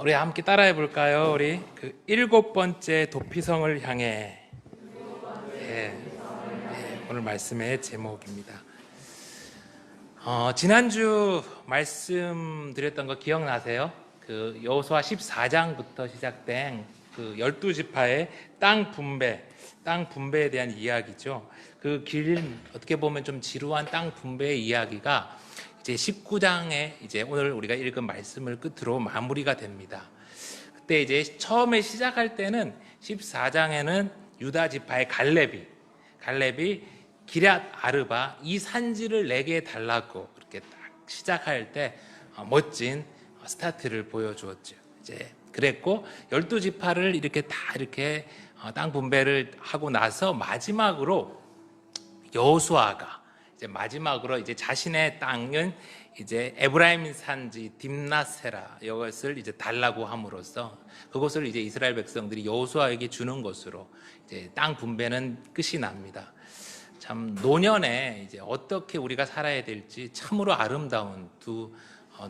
우리 함께 따라해 볼까요? 우리 그 일곱 번째 도피성을 향해. 오늘 말씀의 제목입니다. 지난주 말씀드렸던 거 기억나세요? 그 여호수아 14장부터 시작된 그 12지파의 땅 분배에 대한 이야기죠. 그 길, 어떻게 보면 좀 지루한 땅 분배의 이야기가 이제 19장에 이제 오늘 우리가 읽은 말씀을 끝으로 마무리가 됩니다. 그때 이제 처음에 시작할 때는 14장에는 유다 지파의 갈렙이 기럇 아르바 이 산지를 내게 달라고 이렇게 딱 시작할 때 멋진 스타트를 보여주었죠. 이제 그랬고 12지파를 이렇게 다 이렇게 땅 분배를 하고 나서 마지막으로 여호수아가 마지막으로 이제 자신의 땅은 이제 에브라임 산지 딥나세라 이것을 이제 달라고 함으로써 그것을 이제 이스라엘 백성들이 여호수아에게 주는 것으로 이제 땅 분배는 끝이 납니다. 참 노년에 이제 어떻게 우리가 살아야 될지 참으로 아름다운 두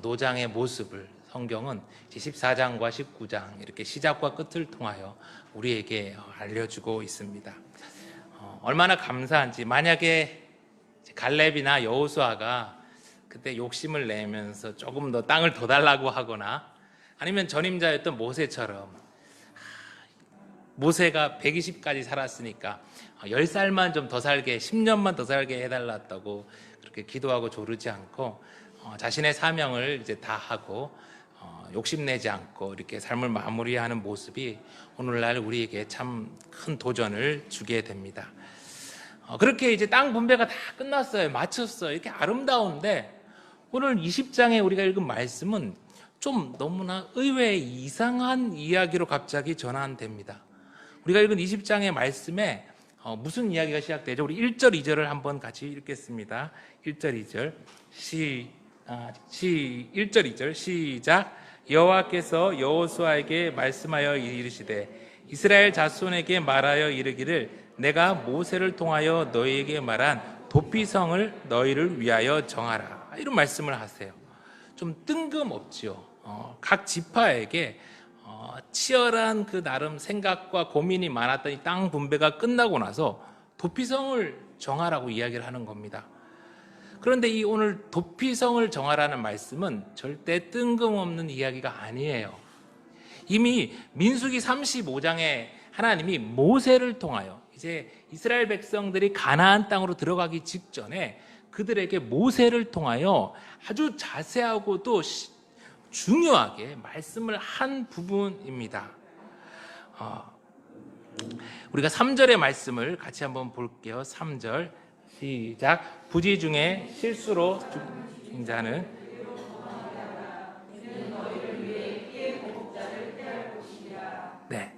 노장의 모습을 성경은 14장과 19장 이렇게 시작과 끝을 통하여 우리에게 알려주고 있습니다. 얼마나 감사한지. 만약에 갈렙이나 여호수아가 그때 욕심을 내면서 조금 더 땅을 더 달라고 하거나 아니면 전임자였던 모세처럼 모세가 120까지 살았으니까 10살만 좀 더 살게 10년만 더 살게 해달랐다고 그렇게 기도하고 조르지 않고 자신의 사명을 이제 다 하고 욕심내지 않고 이렇게 삶을 마무리하는 모습이 오늘날 우리에게 참 큰 도전을 주게 됩니다. 그렇게 이제 땅 분배가 다 끝났어요. 마쳤어요. 이렇게 아름다운데 오늘 20장에 우리가 읽은 말씀은 좀 너무나 의외의 이상한 이야기로 갑자기 전환됩니다. 우리가 읽은 20장의 말씀에 무슨 이야기가 시작되죠? 우리 1절, 2절을 한번 같이 읽겠습니다. 1절, 2절 1절, 2절 시작. 여호와께서 여호수아에게 말씀하여 이르시되 이스라엘 자손에게 말하여 이르기를 내가 모세를 통하여 너희에게 말한 도피성을 너희를 위하여 정하라. 이런 말씀을 하세요. 좀 뜬금없지요. 각 지파에게 치열한 그 나름 생각과 고민이 많았던 이 땅 분배가 끝나고 나서 도피성을 정하라고 이야기를 하는 겁니다. 그런데 이 오늘 도피성을 정하라는 말씀은 절대 뜬금없는 이야기가 아니에요. 이미 민수기 35장에 하나님이 모세를 통하여 이제 이스라엘 백성들이 가나안 땅으로 들어가기 직전에 그들에게 모세를 통하여 아주 자세하고 또 중요하게 말씀을 한 부분입니다. 우리가 3절의 말씀을 같이 한번 볼게요. 3절 시작. 부지 중에 실수로 죽은 자는 네,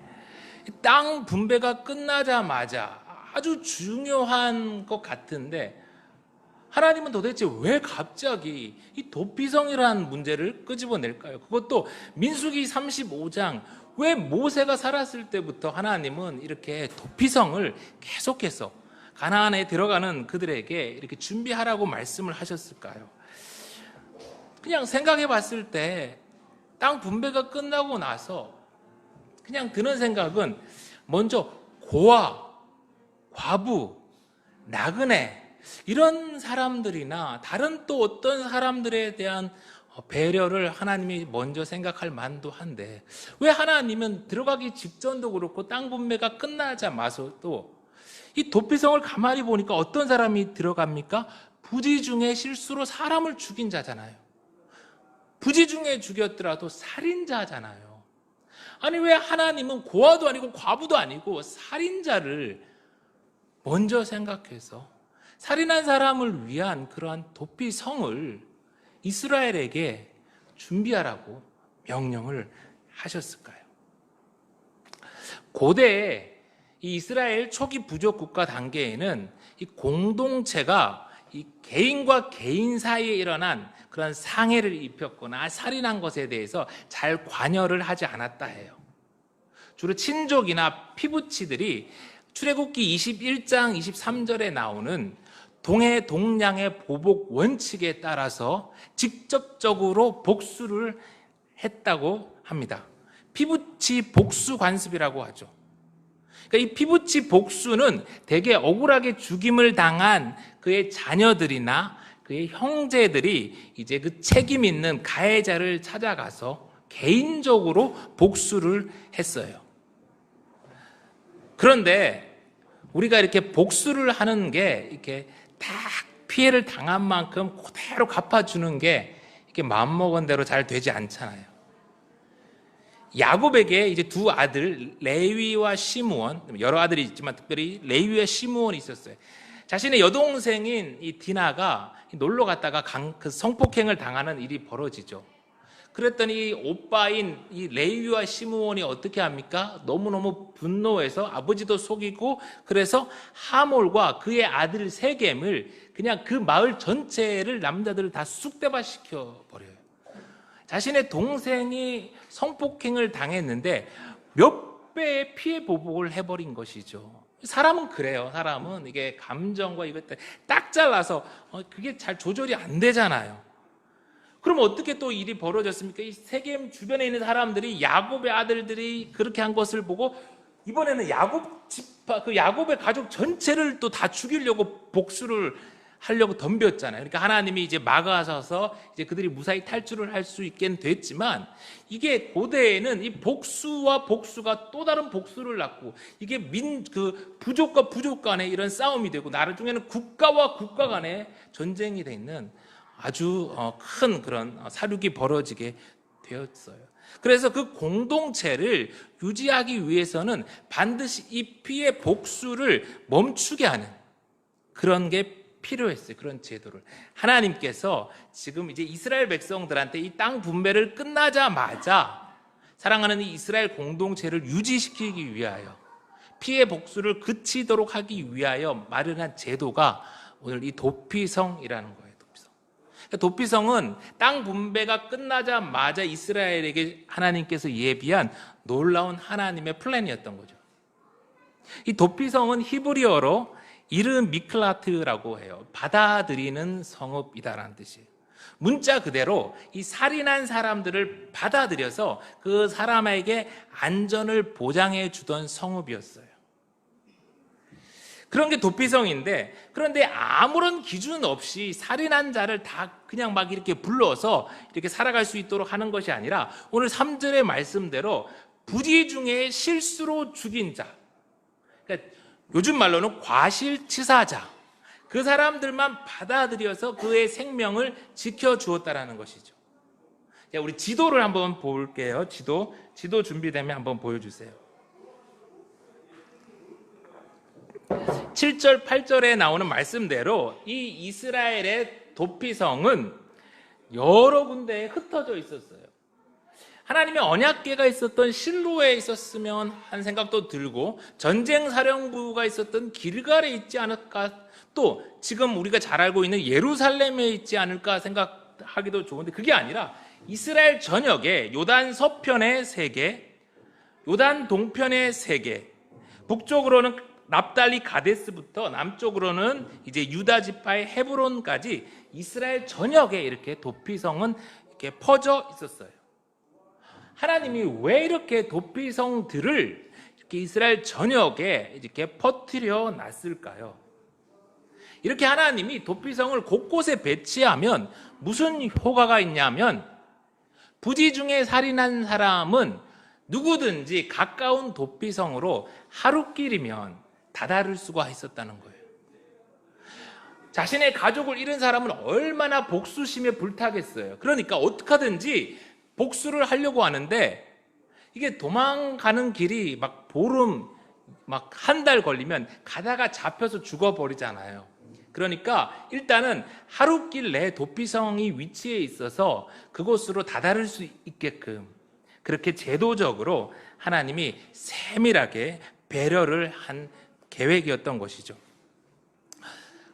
땅 분배가 끝나자마자 아주 중요한 것 같은데 하나님은 도대체 왜 갑자기 이 도피성이라는 문제를 끄집어낼까요? 그것도 민수기 35장 왜 모세가 살았을 때부터 하나님은 이렇게 도피성을 계속해서 가나안에 들어가는 그들에게 이렇게 준비하라고 말씀을 하셨을까요? 그냥 생각해 봤을 때 땅 분배가 끝나고 나서 그냥 드는 생각은 먼저 고아, 과부, 나그네 이런 사람들이나 다른 또 어떤 사람들에 대한 배려를 하나님이 먼저 생각할 만도 한데 왜 하나님은 들어가기 직전도 그렇고 땅 분배가 끝나자마서도 이 도피성을 가만히 보니까 어떤 사람이 들어갑니까? 부지 중에 실수로 사람을 죽인 자잖아요. 부지 중에 죽였더라도 살인자잖아요. 아니 왜 하나님은 고아도 아니고 과부도 아니고 살인자를 먼저 생각해서 살인한 사람을 위한 그러한 도피성을 이스라엘에게 준비하라고 명령을 하셨을까요? 고대에 이 이스라엘 초기 부족 국가 단계에는 이 공동체가 이 개인과 개인 사이에 일어난 그런 상해를 입혔거나 살인한 것에 대해서 잘 관여를 하지 않았다 해요. 주로 친족이나 피부치들이 출애굽기 21장 23절에 나오는 동해 동량의 보복 원칙에 따라서 직접적으로 복수를 했다고 합니다. 피부치 복수 관습이라고 하죠. 그러니까 이 피부치 복수는 대개 억울하게 죽임을 당한 그의 자녀들이나 그의 형제들이 이제 그 책임 있는 가해자를 찾아가서 개인적으로 복수를 했어요. 그런데 우리가 이렇게 복수를 하는 게 이렇게 딱 피해를 당한 만큼 그대로 갚아주는 게 이렇게 마음먹은 대로 잘 되지 않잖아요. 야곱에게 이제 두 아들 레위와 시므온, 여러 아들이 있지만 특별히 레위와 시므온이 있었어요. 자신의 여동생인 이 디나가 놀러 갔다가 그 성폭행을 당하는 일이 벌어지죠. 그랬더니 오빠인 이 레위와 시므온이 어떻게 합니까? 너무너무 분노해서 아버지도 속이고, 그래서 하몰과 그의 아들 세겜을 그냥 그 마을 전체를 남자들을 다 쑥대밭시켜 버려요. 자신의 동생이 성폭행을 당했는데 몇 배의 피해 보복을 해버린 것이죠. 사람은 그래요. 사람은 이게 감정과 이것들 딱 잘라서 그게 잘 조절이 안 되잖아요. 그럼 어떻게 또 일이 벌어졌습니까? 이 세겜 주변에 있는 사람들이 야곱의 아들들이 그렇게 한 것을 보고 이번에는 야곱의 가족 전체를 또 다 죽이려고 복수를 하려고 덤볐잖아요. 그러니까 하나님이 이제 막아서서 이제 그들이 무사히 탈출을 할 수 있게 됐지만, 이게 고대에는 이 복수와 복수가 또 다른 복수를 낳고, 이게 부족과 부족 간의 이런 싸움이 되고, 나중에는 국가와 국가 간의 전쟁이 되는 아주 큰 그런 사륙이 벌어지게 되었어요. 그래서 그 공동체를 유지하기 위해서는 반드시 이 피해 복수를 멈추게 하는 그런 게 필요했어요. 그런 제도를 하나님께서 지금 이제 이스라엘 백성들한테 이 땅 분배를 끝나자마자 사랑하는 이 이스라엘 공동체를 유지시키기 위하여, 피해 복수를 그치도록 하기 위하여 마련한 제도가 오늘 이 도피성이라는 거예요. 도피성은 땅 분배가 끝나자마자 이스라엘에게 하나님께서 예비한 놀라운 하나님의 플랜이었던 거죠. 이 도피성은 히브리어로 이르 미클라트라고 해요. 받아들이는 성읍이다라는 뜻이에요. 문자 그대로 이 살인한 사람들을 받아들여서 그 사람에게 안전을 보장해 주던 성읍이었어요. 그런 게 도피성인데, 그런데 아무런 기준 없이 살인한 자를 다 그냥 막 이렇게 불러서 이렇게 살아갈 수 있도록 하는 것이 아니라, 오늘 3절의 말씀대로 부지 중에 실수로 죽인 자, 그러니까 요즘 말로는 과실치사자, 그 사람들만 받아들여서 그의 생명을 지켜주었다라는 것이죠. 자, 우리 지도를 한번 볼게요. 지도 준비되면 한번 보여주세요. 7절, 8절에 나오는 말씀대로 이 이스라엘의 도피성은 여러 군데에 흩어져 있었어요. 하나님의 언약궤가 있었던 실로에 있었으면 한 생각도 들고, 전쟁사령부가 있었던 길갈에 있지 않을까, 또 지금 우리가 잘 알고 있는 예루살렘에 있지 않을까 생각하기도 좋은데, 그게 아니라 이스라엘 전역에 요단 서편에 3개, 요단 동편에 3개, 북쪽으로는 납달리 가데스부터 남쪽으로는 이제 유다 지파의 헤브론까지 이스라엘 전역에 이렇게 도피성은 이렇게 퍼져 있었어요. 하나님이 왜 이렇게 도피성들을 이렇게 이스라엘 전역에 이렇게 퍼뜨려 놨을까요? 이렇게 하나님이 도피성을 곳곳에 배치하면 무슨 효과가 있냐면, 부지 중에 살인한 사람은 누구든지 가까운 도피성으로 하루길이면 다다를 수가 있었다는 거예요. 자신의 가족을 잃은 사람은 얼마나 복수심에 불타겠어요. 그러니까 어떻게 하든지 복수를 하려고 하는데, 이게 도망가는 길이 막 보름, 막 한 달 걸리면 가다가 잡혀서 죽어버리잖아요. 그러니까 일단은 하루길 내 도피성이 위치해 있어서 그곳으로 다다를 수 있게끔 그렇게 제도적으로 하나님이 세밀하게 배려를 한 계획이었던 것이죠.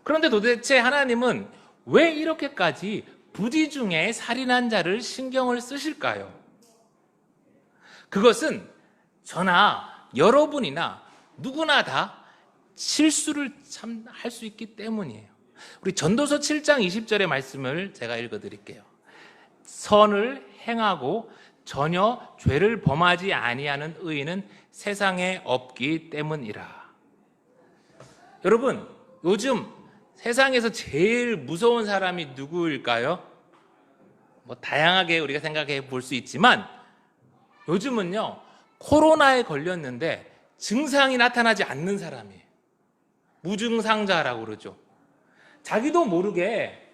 그런데 도대체 하나님은 왜 이렇게까지 부지 중에 살인한 자를 신경을 쓰실까요? 그것은 저나 여러분이나 누구나 다 실수를 참 할 수 있기 때문이에요. 우리 전도서 7장 20절의 말씀을 제가 읽어드릴게요. 선을 행하고 전혀 죄를 범하지 아니하는 의인은 세상에 없기 때문이라. 여러분, 요즘 세상에서 제일 무서운 사람이 누구일까요? 다양하게 우리가 생각해 볼 수 있지만 요즘은요, 코로나에 걸렸는데 증상이 나타나지 않는 사람이에요. 무증상자라고 그러죠. 자기도 모르게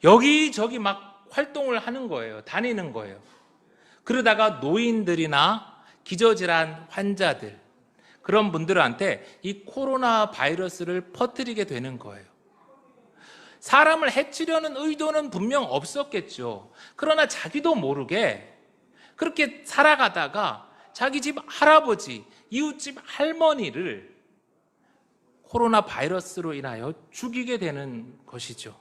여기저기 막 활동을 하는 거예요. 다니는 거예요. 그러다가 노인들이나 기저질환 환자들, 그런 분들한테 이 코로나 바이러스를 퍼뜨리게 되는 거예요. 사람을 해치려는 의도는 분명 없었겠죠. 그러나 자기도 모르게 그렇게 살아가다가 자기 집 할아버지, 이웃집 할머니를 코로나 바이러스로 인하여 죽이게 되는 것이죠.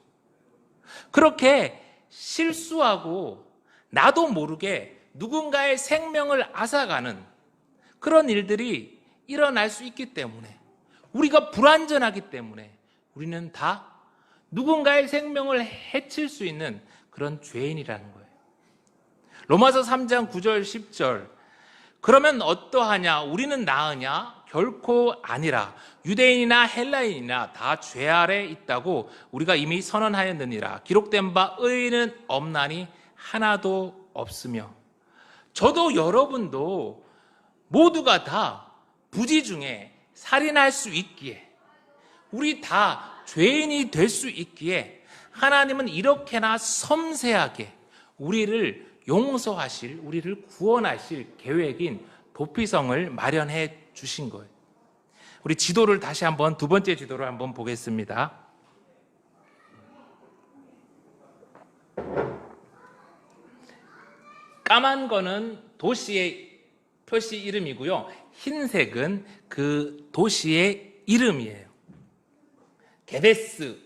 그렇게 실수하고 나도 모르게 누군가의 생명을 앗아가는 그런 일들이 일어날 수 있기 때문에, 우리가 불완전하기 때문에 우리는 다 누군가의 생명을 해칠 수 있는 그런 죄인이라는 거예요. 로마서 3장 9절 10절, 그러면 어떠하냐? 우리는 나으냐? 결코 아니라 유대인이나 헬라인이나 다 죄 아래 있다고 우리가 이미 선언하였느니라. 기록된 바 의인은 없나니 하나도 없으며. 저도 여러분도 모두가 다 부지 중에 살인할 수 있기에, 우리 다 죄인이 될 수 있기에 하나님은 이렇게나 섬세하게 우리를 용서하실, 우리를 구원하실 계획인 도피성을 마련해 주신 거예요. 우리 지도를 다시 한번, 두 번째 지도를 한번 보겠습니다. 까만 거는 도시의 표시 이름이고요. 흰색은 그 도시의 이름이에요. 게데스,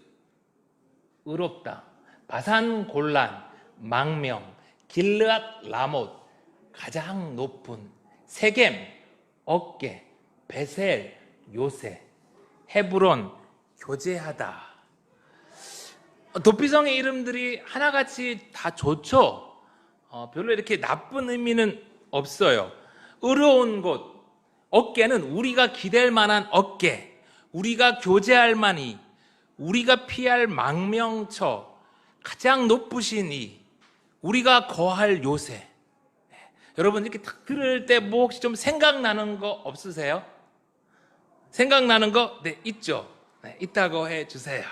의롭다. 바산 골란, 망명. 길르앗 라못, 가장 높은. 세겜, 어깨. 베셀, 요새. 헤브론, 교제하다. 도피성의 이름들이 하나같이 다 좋죠. 별로 이렇게 나쁜 의미는 없어요. 의로운 곳, 어깨는 우리가 기댈 만한 어깨, 우리가 교제할 만이, 우리가 피할 망명처, 가장 높으신 이, 우리가 거할 요새. 여러분, 이렇게 딱 들을 때 뭐 혹시 좀 생각나는 거 없으세요? 생각나는 거? 네, 있죠. 네, 있다고 해주세요.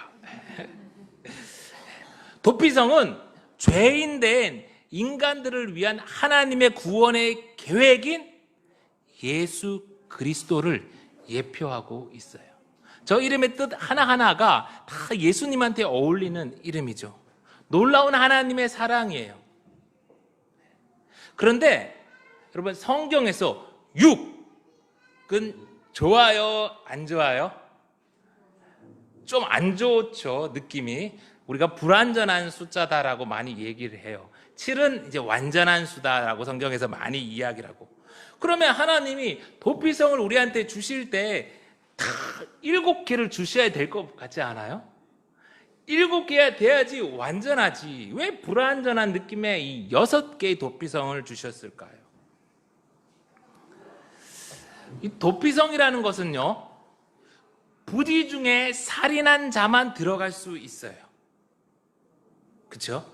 도피성은 죄인 된 인간들을 위한 하나님의 구원의 계획인 예수 그리스도를 예표하고 있어요. 저 이름의 뜻 하나하나가 다 예수님한테 어울리는 이름이죠. 놀라운 하나님의 사랑이에요. 그런데 여러분, 성경에서 6은 좋아요, 안 좋아요? 좀 안 좋죠, 느낌이. 우리가 불완전한 숫자다라고 많이 얘기를 해요. 7은 이제 완전한 수다라고 성경에서 많이 이야기를 하고. 그러면 하나님이 도피성을 우리한테 주실 때 다 7개를 주셔야 될 것 같지 않아요? 7개야 돼야지 완전하지. 왜 불완전한 느낌의 이 6개의 도피성을 주셨을까요? 이 도피성이라는 것은요, 부지 중에 살인한 자만 들어갈 수 있어요. 그렇죠?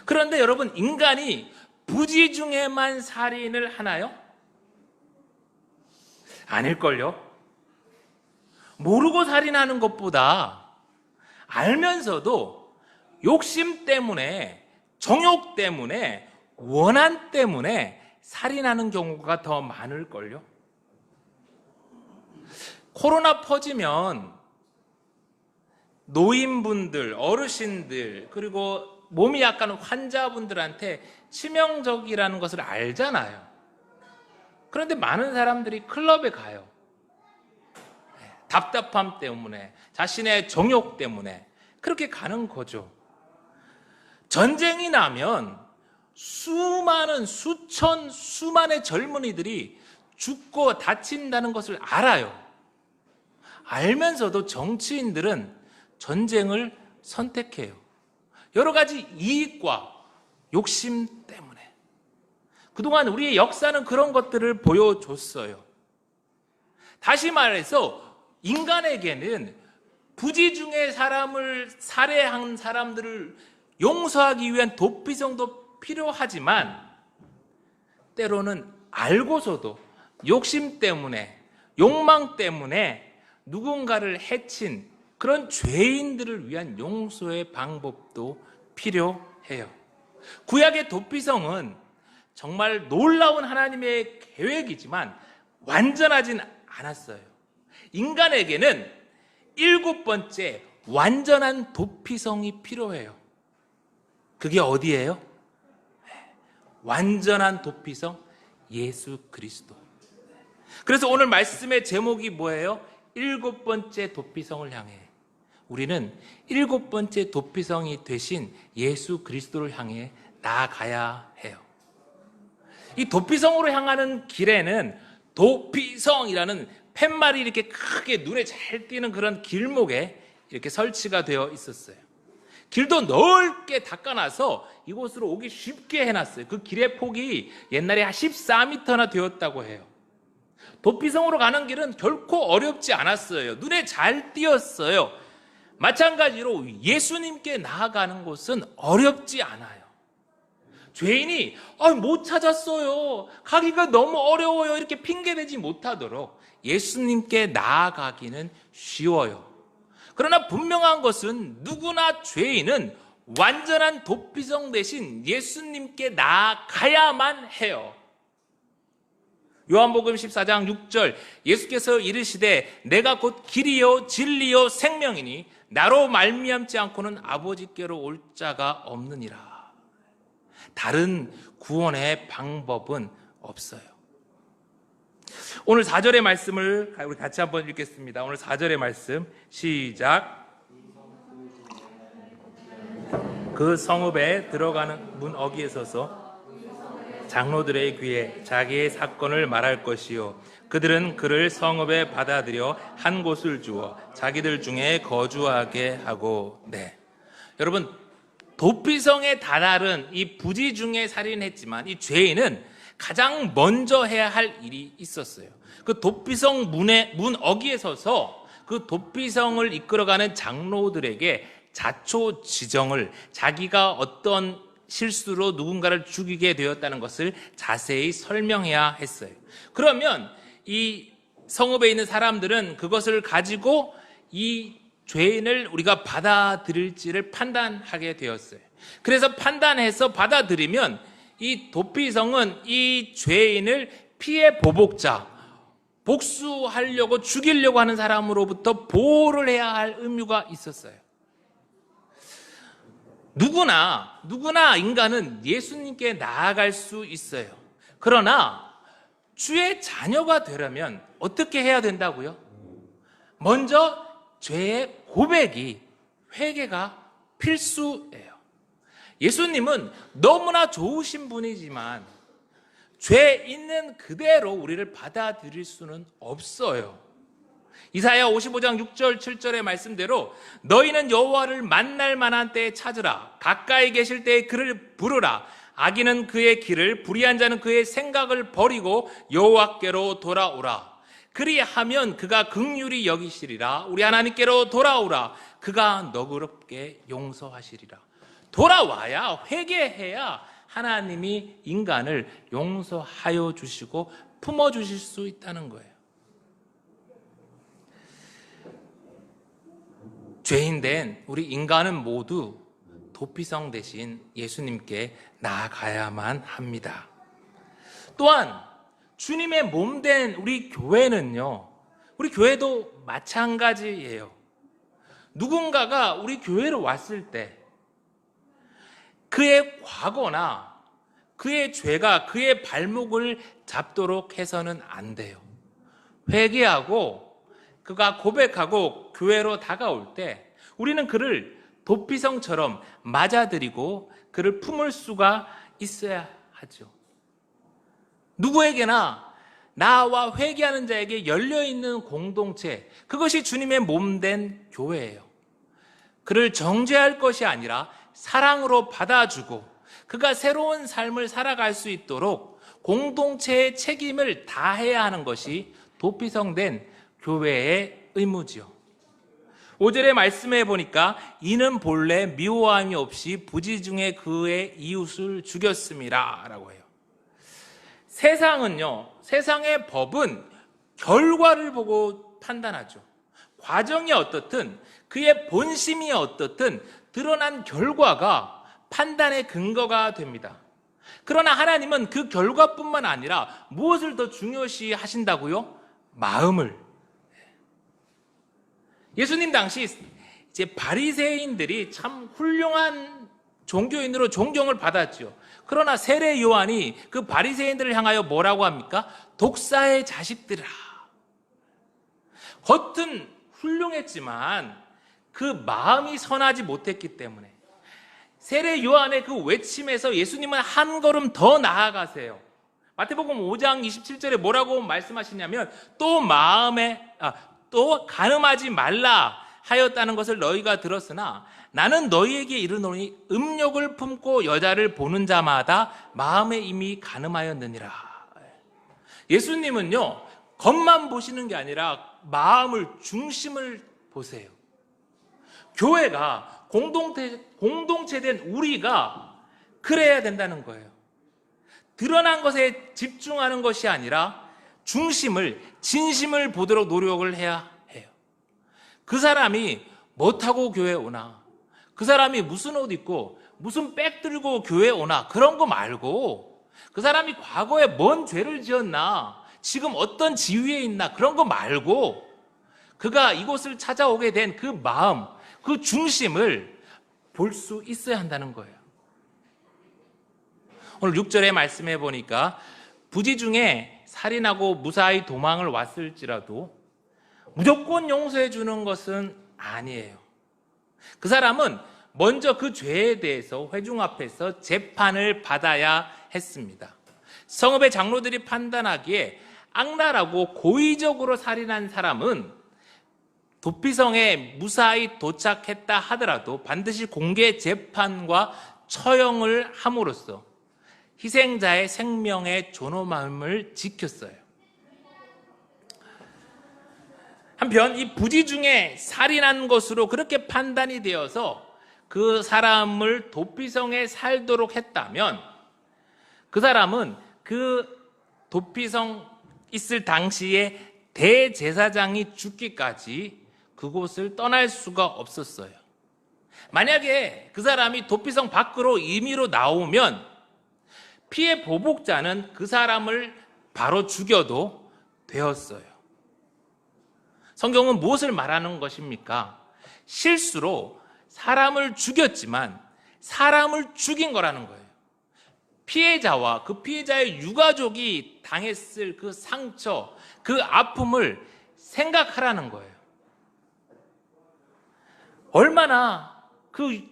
그런데 여러분, 인간이 부지 중에만 살인을 하나요? 아닐걸요? 모르고 살인하는 것보다 알면서도 욕심 때문에, 정욕 때문에, 원한 때문에 살인하는 경우가 더 많을걸요? 코로나 퍼지면 노인분들, 어르신들, 그리고 몸이 약간 환자분들한테 치명적이라는 것을 알잖아요. 그런데 많은 사람들이 클럽에 가요. 답답함 때문에, 자신의 정욕 때문에 그렇게 가는 거죠. 전쟁이 나면 수많은, 수천, 수만의 젊은이들이 죽고 다친다는 것을 알아요. 알면서도 정치인들은 전쟁을 선택해요. 여러 가지 이익과 욕심 때문에. 그동안 우리의 역사는 그런 것들을 보여줬어요. 다시 말해서 인간에게는 부지중에 사람을 살해한 사람들을 용서하기 위한 도피성도 필요하지만 때로는 알고서도 욕심 때문에, 욕망 때문에 누군가를 해친 그런 죄인들을 위한 용서의 방법도 필요해요. 구약의 도피성은 정말 놀라운 하나님의 계획이지만 완전하진 않았어요. 인간에게는 7번째 완전한 도피성이 필요해요. 그게 어디예요? 완전한 도피성, 예수 그리스도. 그래서 오늘 말씀의 제목이 뭐예요? 7번째 도피성을 향해. 우리는 7번째 도피성이 되신 예수 그리스도를 향해 나아가야 해요. 이 도피성으로 향하는 길에는 도피성이라는 팻말이 이렇게 크게 눈에 잘 띄는 그런 길목에 이렇게 설치가 되어 있었어요. 길도 넓게 닦아놔서 이곳으로 오기 쉽게 해놨어요. 그 길의 폭이 옛날에 한 14m나 되었다고 해요. 도피성으로 가는 길은 결코 어렵지 않았어요. 눈에 잘 띄었어요. 마찬가지로 예수님께 나아가는 곳은 어렵지 않아요. 죄인이 못 찾았어요, 가기가 너무 어려워요, 이렇게 핑계대지 못하도록 예수님께 나아가기는 쉬워요. 그러나 분명한 것은 누구나 죄인은 완전한 도피성 대신 예수님께 나아가야만 해요. 요한복음 14장 6절, 예수께서 이르시되 내가 곧 길이요 진리요 생명이니 나로 말미암지 않고는 아버지께로 올 자가 없느니라. 다른 구원의 방법은 없어요. 오늘 4절의 말씀을 우리 같이 한번 읽겠습니다. 오늘 4절의 말씀 시작. 그 성읍에 들어가는 문 어귀에 서서 장로들의 귀에 자기의 사건을 말할 것이요 그들은 그를 성읍에 받아들여 한 곳을 주어 자기들 중에 거주하게 하고. 네, 여러분, 도피성에 다다른 이 부지 중에 살인했지만 이 죄인은 가장 먼저 해야 할 일이 있었어요. 그 도피성 문 어귀에 서서 그 도피성을 이끌어가는 장로들에게 자초지정을, 자기가 어떤 실수로 누군가를 죽이게 되었다는 것을 자세히 설명해야 했어요. 그러면 이 성읍에 있는 사람들은 그것을 가지고 이 죄인을 우리가 받아들일지를 판단하게 되었어요. 그래서 판단해서 받아들이면 이 도피성은 이 죄인을 피해 보복자, 복수하려고 죽이려고 하는 사람으로부터 보호를 해야 할 의무가 있었어요. 누구나 인간은 예수님께 나아갈 수 있어요. 그러나 주의 자녀가 되려면 어떻게 해야 된다고요? 먼저 죄의 고백이, 회개가 필수예요. 예수님은 너무나 좋으신 분이지만 죄 있는 그대로 우리를 받아들일 수는 없어요. 이사야 55장 6절 7절의 말씀대로 너희는 여호와를 만날 만한 때에 찾으라. 가까이 계실 때에 그를 부르라. 악인은 그의 길을, 불의한 자는 그의 생각을 버리고 여호와께로 돌아오라. 그리하면 그가 긍휼히 여기시리라. 우리 하나님께로 돌아오라. 그가 너그럽게 용서하시리라. 돌아와야, 회개해야 하나님이 인간을 용서하여 주시고 품어주실 수 있다는 거예요. 죄인된 우리 인간은 모두 도피성 대신 예수님께 나아가야만 합니다. 또한 주님의 몸된 우리 교회는요, 우리 교회도 마찬가지예요. 누군가가 우리 교회로 왔을 때 그의 과거나 그의 죄가 그의 발목을 잡도록 해서는 안 돼요. 회개하고 그가 고백하고 교회로 다가올 때 우리는 그를 도피성처럼 맞아들이고 그를 품을 수가 있어야 하죠. 누구에게나 나와 회개하는 자에게 열려있는 공동체, 그것이 주님의 몸된 교회예요. 그를 정죄할 것이 아니라 사랑으로 받아주고 그가 새로운 삶을 살아갈 수 있도록 공동체의 책임을 다해야 하는 것이 도피성된 교회의 의무지요. 5절의 말씀에 보니까 이는 본래 미워함이 없이 부지중에 그의 이웃을 죽였음이라 라고 해요. 세상의 법은 결과를 보고 판단하죠. 과정이 어떻든 그의 본심이 어떻든 드러난 결과가 판단의 근거가 됩니다. 그러나 하나님은 그 결과뿐만 아니라 무엇을 더 중요시 하신다고요? 마음을. 예수님 당시 이제 바리새인들이 참 훌륭한 종교인으로 존경을 받았죠. 그러나 세례 요한이 그 바리새인들을 향하여 뭐라고 합니까? 독사의 자식들아. 겉은 훌륭했지만 그 마음이 선하지 못했기 때문에 세례 요한의 그 외침에서 예수님은 한 걸음 더 나아가세요. 마태복음 5장 27절에 뭐라고 말씀하시냐면 또 간음하지 말라 하였다는 것을 너희가 들었으나 나는 너희에게 이르노니 음욕을 품고 여자를 보는 자마다 마음에 이미 간음하였느니라. 예수님은요, 겉만 보시는 게 아니라 마음을, 중심을 보세요. 교회가 공동체된 우리가 그래야 된다는 거예요. 드러난 것에 집중하는 것이 아니라 중심을, 진심을 보도록 노력을 해야 해요. 그 사람이 뭐 타고 교회에 오나, 그 사람이 무슨 옷 입고 무슨 백 들고 교회에 오나, 그런 거 말고 그 사람이 과거에 뭔 죄를 지었나, 지금 어떤 지위에 있나, 그런 거 말고 그가 이곳을 찾아오게 된 그 마음, 그 중심을 볼 수 있어야 한다는 거예요. 오늘 6절의 말씀해 보니까 부지 중에 살인하고 무사히 도망을 왔을지라도 무조건 용서해 주는 것은 아니에요. 그 사람은 먼저 그 죄에 대해서 회중 앞에서 재판을 받아야 했습니다. 성읍의 장로들이 판단하기에 악랄하고 고의적으로 살인한 사람은 도피성에 무사히 도착했다 하더라도 반드시 공개 재판과 처형을 함으로써 희생자의 생명의 존엄함을 지켰어요. 한편 이 부지 중에 살인한 것으로 그렇게 판단이 되어서 그 사람을 도피성에 살도록 했다면 그 사람은 그 도피성 있을 당시에 대제사장이 죽기까지 그곳을 떠날 수가 없었어요. 만약에 그 사람이 도피성 밖으로 임의로 나오면 피해 보복자는 그 사람을 바로 죽여도 되었어요. 성경은 무엇을 말하는 것입니까? 실수로 사람을 죽였지만 사람을 죽인 거라는 거예요. 피해자와 그 피해자의 유가족이 당했을 그 상처, 그 아픔을 생각하라는 거예요. 얼마나 그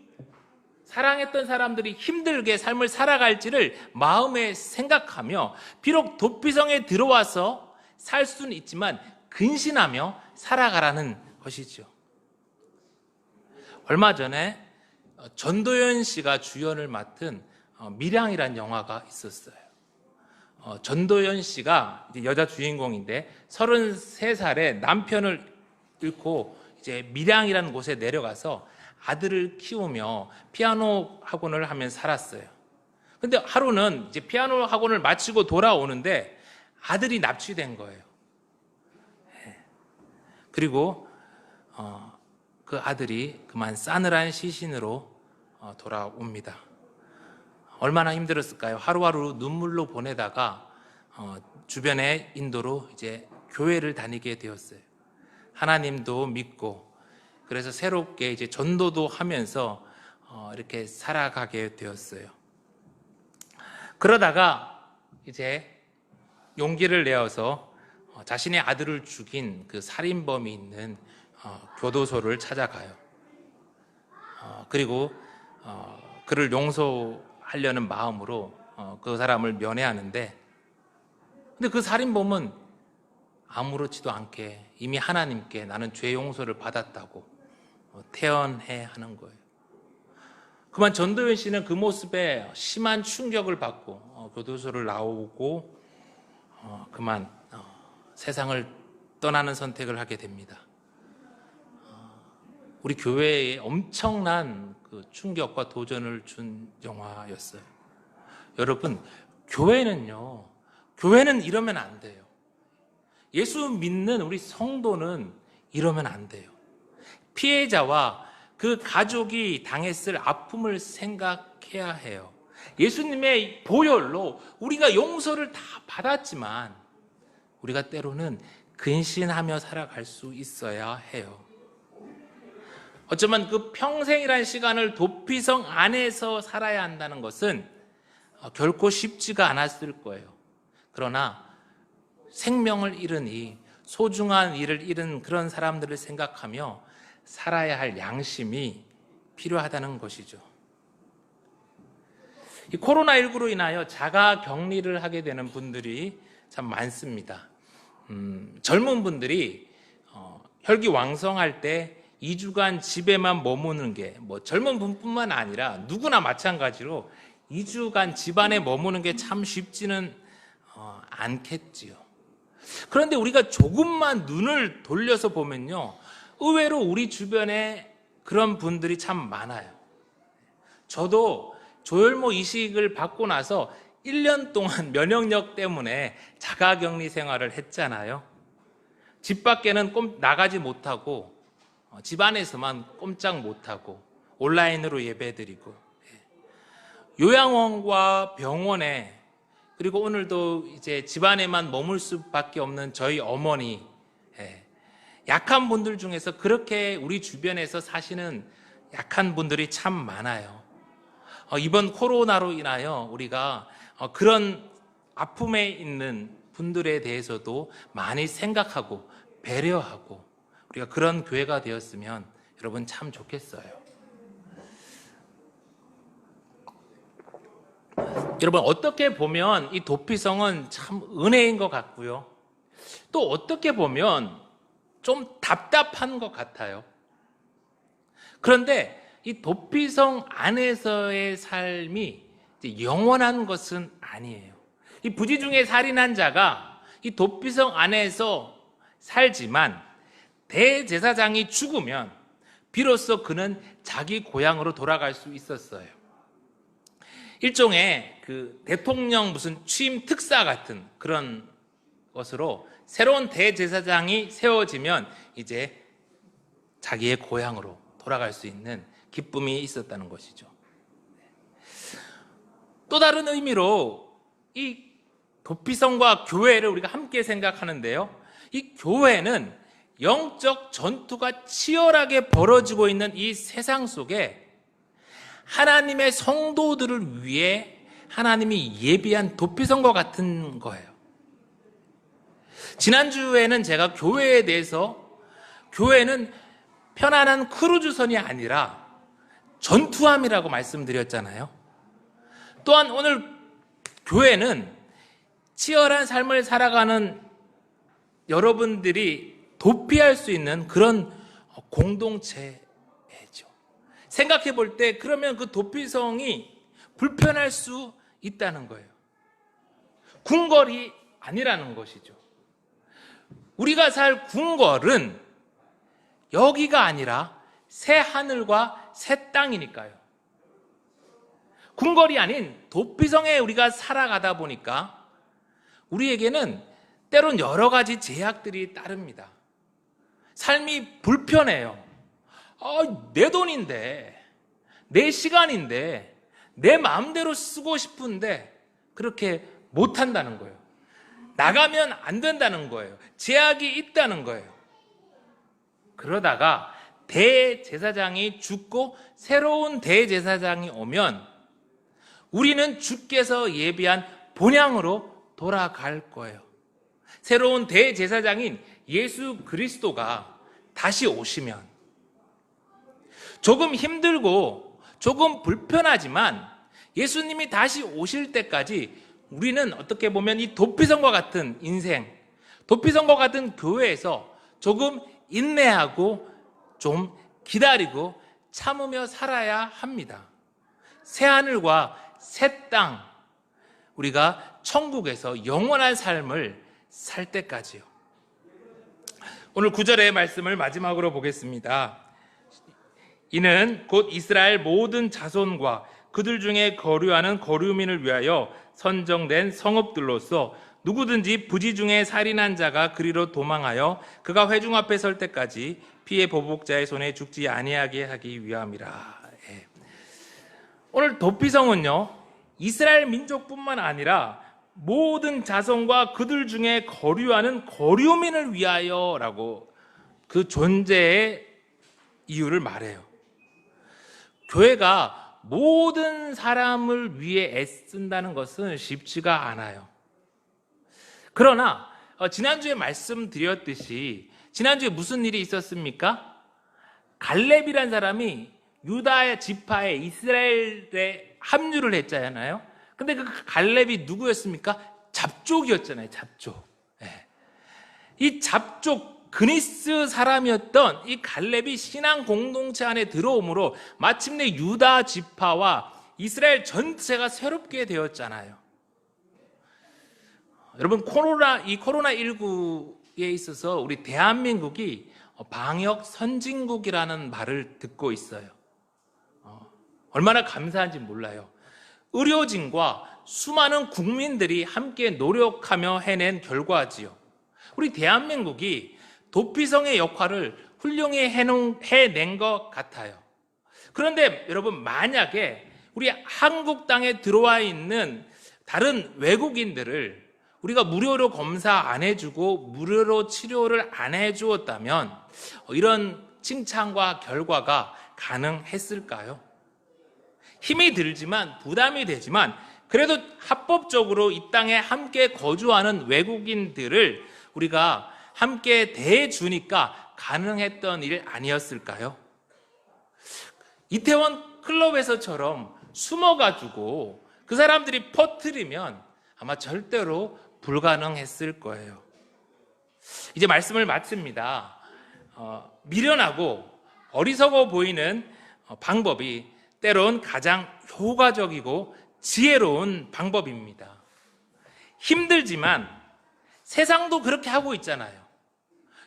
사랑했던 사람들이 힘들게 삶을 살아갈지를 마음에 생각하며 비록 도피성에 들어와서 살 수는 있지만 근신하며 살아가라는 것이죠. 얼마 전에 전도연 씨가 주연을 맡은 밀양이라는 영화가 있었어요. 전도연 씨가 이제 여자 주인공인데 33살에 남편을 잃고 이제 밀양이라는 곳에 내려가서 아들을 키우며 피아노 학원을 하면서 살았어요. 근데 하루는 이제 피아노 학원을 마치고 돌아오는데 아들이 납치된 거예요. 그리고 그 아들이 그만 싸늘한 시신으로 돌아옵니다. 얼마나 힘들었을까요? 하루하루 눈물로 보내다가 주변의 인도로 이제 교회를 다니게 되었어요. 하나님도 믿고 그래서 새롭게 이제 전도도 하면서 이렇게 살아가게 되었어요. 그러다가 이제 용기를 내어서 자신의 아들을 죽인 그 살인범이 있는 교도소를 찾아가요. 그리고 그를 용서하려는 마음으로 그 사람을 면회하는데, 근데 그 살인범은 아무렇지도 않게 이미 하나님께 나는 죄 용서를 받았다고 태언해 하는 거예요. 그만 전도연 씨는 그 모습에 심한 충격을 받고 교도소를 나오고 그만 세상을 떠나는 선택을 하게 됩니다. 우리 교회에 엄청난 그 충격과 도전을 준 영화였어요. 여러분, 교회는 이러면 안 돼요. 예수 믿는 우리 성도는 이러면 안 돼요. 피해자와 그 가족이 당했을 아픔을 생각해야 해요. 예수님의 보혈로 우리가 용서를 다 받았지만 우리가 때로는 근신하며 살아갈 수 있어야 해요. 어쩌면 그 평생이란 시간을 도피성 안에서 살아야 한다는 것은 결코 쉽지가 않았을 거예요. 그러나 생명을 잃으니 소중한 일을 잃은 그런 사람들을 생각하며 살아야 할 양심이 필요하다는 것이죠. 이 코로나19로 인하여 자가 격리를 하게 되는 분들이 참 많습니다. 젊은 분들이 혈기왕성할 때 2주간 집에만 머무는 게 젊은 분뿐만 아니라 누구나 마찬가지로 2주간 집안에 머무는 게 참 쉽지는 않겠지요. 그런데 우리가 조금만 눈을 돌려서 보면요, 의외로 우리 주변에 그런 분들이 참 많아요. 저도 조혈모 이식을 받고 나서 1년 동안 면역력 때문에 자가격리 생활을 했잖아요. 집 밖에는 나가지 못하고 집 안에서만 꼼짝 못하고 온라인으로 예배드리고, 요양원과 병원에, 그리고 오늘도 이제 집 안에만 머물 수밖에 없는 저희 어머니, 약한 분들 중에서 그렇게 우리 주변에서 사시는 약한 분들이 참 많아요. 이번 코로나로 인하여 우리가 그런 아픔에 있는 분들에 대해서도 많이 생각하고 배려하고 우리가 그런 교회가 되었으면 여러분 참 좋겠어요. 여러분, 어떻게 보면 이 도피성은 참 은혜인 것 같고요, 또 어떻게 보면 좀 답답한 것 같아요. 그런데 이 도피성 안에서의 삶이 영원한 것은 아니에요. 이 부지 중에 살인한 자가 이 도피성 안에서 살지만 대제사장이 죽으면 비로소 그는 자기 고향으로 돌아갈 수 있었어요. 일종의 그 대통령 무슨 취임 특사 같은 그런 것으로 새로운 대제사장이 세워지면 이제 자기의 고향으로 돌아갈 수 있는 기쁨이 있었다는 것이죠. 또 다른 의미로 이 도피성과 교회를 우리가 함께 생각하는데요, 이 교회는 영적 전투가 치열하게 벌어지고 있는 이 세상 속에 하나님의 성도들을 위해 하나님이 예비한 도피성과 같은 거예요. 지난주에는 제가 교회에 대해서, 교회는 편안한 크루즈선이 아니라 전투함이라고 말씀드렸잖아요. 또한 오늘 교회는 치열한 삶을 살아가는 여러분들이 도피할 수 있는 그런 공동체죠. 생각해 볼 때 그러면 그 도피성이 불편할 수 있다는 거예요. 궁궐이 아니라는 것이죠. 우리가 살 궁궐은 여기가 아니라 새 하늘과 새 땅이니까요. 궁궐이 아닌 도피성에 우리가 살아가다 보니까 우리에게는 때론 여러 가지 제약들이 따릅니다. 삶이 불편해요. 내 돈인데, 내 시간인데, 내 마음대로 쓰고 싶은데 그렇게 못한다는 거예요. 나가면 안 된다는 거예요. 제약이 있다는 거예요. 그러다가 대제사장이 죽고 새로운 대제사장이 오면 우리는 주께서 예비한 본향으로 돌아갈 거예요. 새로운 대제사장인 예수 그리스도가 다시 오시면 조금 힘들고 조금 불편하지만 예수님이 다시 오실 때까지 우리는 어떻게 보면 이 도피성과 같은 인생, 도피성과 같은 교회에서 조금 인내하고 좀 기다리고 참으며 살아야 합니다. 새 하늘과 새 땅, 우리가 천국에서 영원한 삶을 살 때까지요. 오늘 9절의 말씀을 마지막으로 보겠습니다. 이는 곧 이스라엘 모든 자손과 그들 중에 거류하는 거류민을 위하여 선정된 성읍들로서 누구든지 부지 중에 살인한 자가 그리로 도망하여 그가 회중 앞에 설 때까지 피해 보복자의 손에 죽지 아니하게 하기 위함이라. 예. 오늘 도피성은요, 이스라엘 민족뿐만 아니라 모든 자손과 그들 중에 거류하는 거류민을 위하여라고 그 존재의 이유를 말해요. 교회가 모든 사람을 위해 애쓴다는 것은 쉽지가 않아요. 그러나 지난주에 말씀드렸듯이 지난주에 무슨 일이 있었습니까? 갈렙이란 사람이 유다의 지파에 이스라엘에 합류를 했잖아요. 근데 그 갈렙이 누구였습니까? 잡족이었잖아요. 잡족. 네. 이 잡족 그니스 사람이었던 이 갈렙이 신앙 공동체 안에 들어오므로 마침내 유다 지파와 이스라엘 전체가 새롭게 되었잖아요. 여러분, 코로나19에 있어서 우리 대한민국이 방역 선진국이라는 말을 듣고 있어요. 얼마나 감사한지 몰라요. 의료진과 수많은 국민들이 함께 노력하며 해낸 결과지요. 우리 대한민국이 도피성의 역할을 훌륭히 해낸 것 같아요. 그런데 여러분, 만약에 우리 한국 땅에 들어와 있는 다른 외국인들을 우리가 무료로 검사 안 해주고 무료로 치료를 안 해주었다면 이런 칭찬과 결과가 가능했을까요? 힘이 들지만 부담이 되지만 그래도 합법적으로 이 땅에 함께 거주하는 외국인들을 우리가 함께 대해주니까 가능했던 일 아니었을까요? 이태원 클럽에서처럼 숨어가지고 그 사람들이 퍼뜨리면 아마 절대로 불가능했을 거예요. 이제 말씀을 마칩니다. 미련하고 어리석어 보이는 방법이 때론 가장 효과적이고 지혜로운 방법입니다. 힘들지만 세상도 그렇게 하고 있잖아요.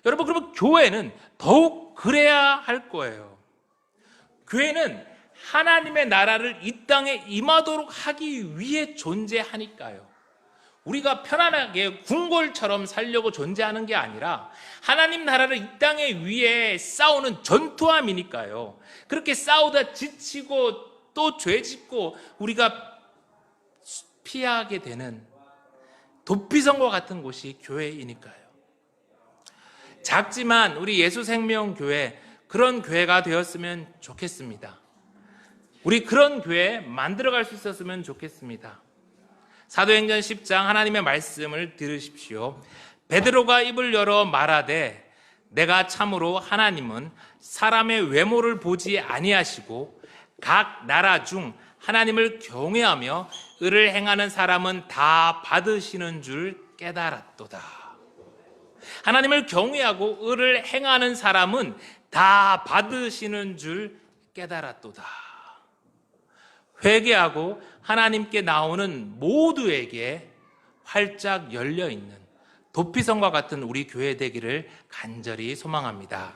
여러분, 그러면 교회는 더욱 그래야 할 거예요. 교회는 하나님의 나라를 이 땅에 임하도록 하기 위해 존재하니까요. 우리가 편안하게 궁궐처럼 살려고 존재하는 게 아니라 하나님 나라를 이 땅에 위해 싸우는 전투함이니까요. 그렇게 싸우다 지치고 또 죄짓고 우리가 피하게 되는 도피성과 같은 곳이 교회이니까요. 작지만 우리 예수생명교회, 그런 교회가 되었으면 좋겠습니다. 우리 그런 교회 만들어갈 수 있었으면 좋겠습니다. 사도행전 10장 하나님의 말씀을 들으십시오. 베드로가 입을 열어 말하되 내가 참으로 하나님은 사람의 외모를 보지 아니하시고 각 나라 중 하나님을 경외하며 의를 행하는 사람은 다 받으시는 줄 깨달았도다. 하나님을 경외하고 의를 행하는 사람은 다 받으시는 줄 깨달았도다. 회개하고 하나님께 나오는 모두에게 활짝 열려있는 도피성과 같은 우리 교회 되기를 간절히 소망합니다.